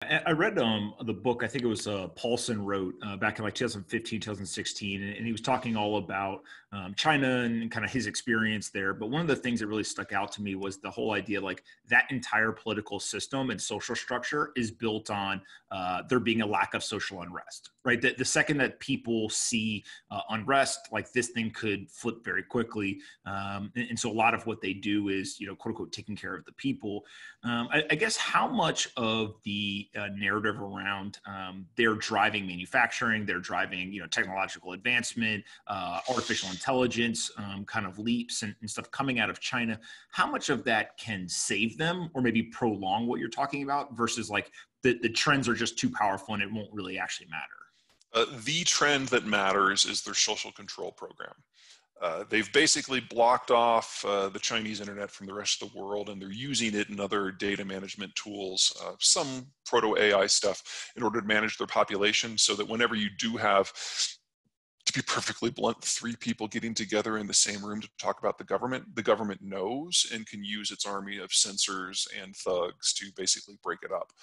I read the book. I think it was Paulson wrote back in like 2015, 2016, and he was talking all about China and kind of his experience there. But one of the things that really stuck out to me was the whole idea, like that entire political system and social structure is built on there being a lack of social unrest, right? The second that people see unrest, like this thing could flip very quickly. And so a lot of what they do is, quote unquote, taking care of the people. I guess how much of the narrative around they're driving manufacturing, they're driving technological advancement, artificial intelligence, kind of leaps and stuff coming out of China, how much of that can save them or maybe prolong what you're talking about versus like the trends are just too powerful and it won't really actually matter? The trend that matters is their social control program. They've basically blocked off the Chinese internet from the rest of the world, and they're using it in other data management tools, some proto-AI stuff, in order to manage their population, so that whenever you do have, to be perfectly blunt, 3 people getting together in the same room to talk about the government knows and can use its army of censors and thugs to basically break it up.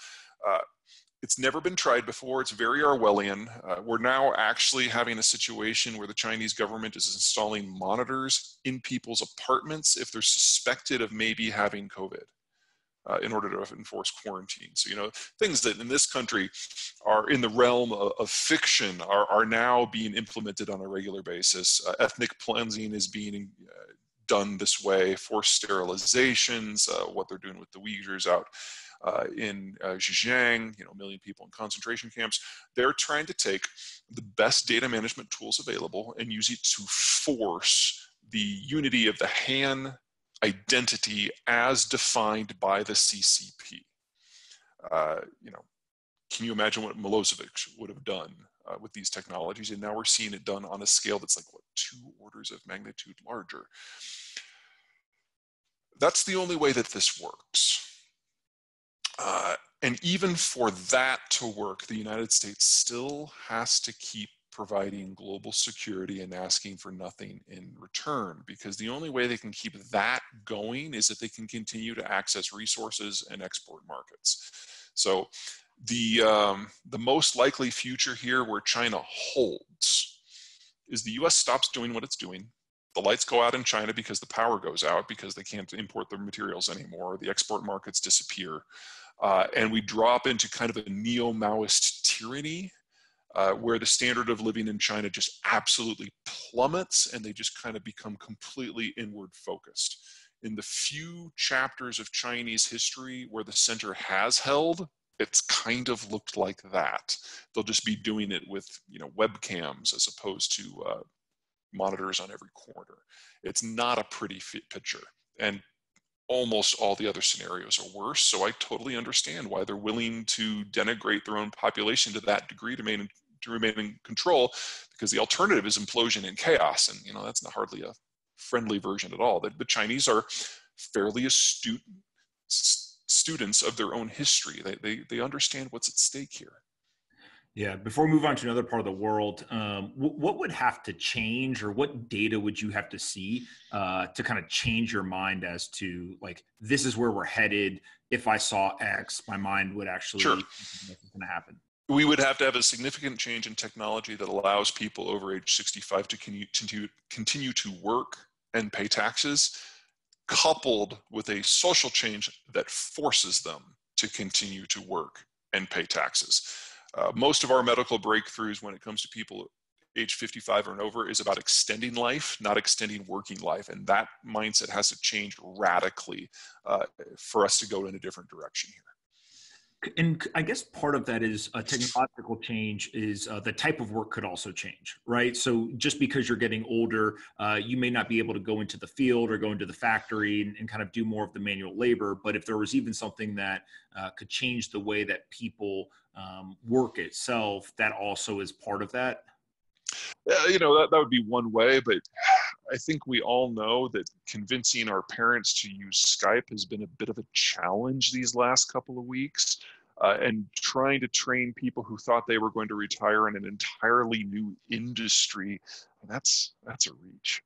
It's never been tried before. It's very Orwellian. We're now actually having a situation where the Chinese government is installing monitors in people's apartments if they're suspected of maybe having COVID in order to enforce quarantine. So, things that in this country are in the realm of fiction are now being implemented on a regular basis. Ethnic cleansing is being done this way, forced sterilizations, what they're doing with the Uyghurs out in Xinjiang, a million people in concentration camps. They're trying to take the best data management tools available and use it to force the unity of the Han identity as defined by the CCP. Can you imagine what Milosevic would have done with these technologies? And now we're seeing it done on a scale that's like, 2 orders of magnitude larger. That's the only way that this works. And even for that to work, the United States still has to keep providing global security and asking for nothing in return, because the only way they can keep that going is if they can continue to access resources and export markets. So the most likely future here where China holds is the US stops doing what it's doing. The lights go out in China because the power goes out because they can't import their materials anymore. The export markets disappear. And we drop into kind of a neo-Maoist tyranny where the standard of living in China just absolutely plummets and they just kind of become completely inward focused. In the few chapters of Chinese history where the center has held, it's kind of looked like that. They'll just be doing it with webcams as opposed to monitors on every corner. It's not a pretty picture. And almost all the other scenarios are worse. So I totally understand why they're willing to denigrate their own population to that degree to remain in control, because the alternative is implosion and chaos. And that's not hardly a friendly version at all. The Chinese are fairly astute students of their own history. They understand what's at stake here. Yeah. Before we move on to another part of the world, what would have to change, or what data would you have to see to kind of change your mind as to like, this is where we're headed? If I saw X, my mind would actually Sure. think it's going to happen. We would have to have a significant change in technology that allows people over age 65 to continue to work and pay taxes, coupled with a social change that forces them to continue to work and pay taxes. Most of our medical breakthroughs when it comes to people age 55 and over is about extending life, not extending working life. And that mindset has to change radically for us to go in a different direction here. And I guess part of that is a technological change is the type of work could also change, right? So just because you're getting older, you may not be able to go into the field or go into the factory and kind of do more of the manual labor. But if there was even something that could change the way that people work itself, that also is part of that. That would be one way, but I think we all know that convincing our parents to use Skype has been a bit of a challenge these last couple of weeks, and trying to train people who thought they were going to retire in an entirely new industry, that's a reach.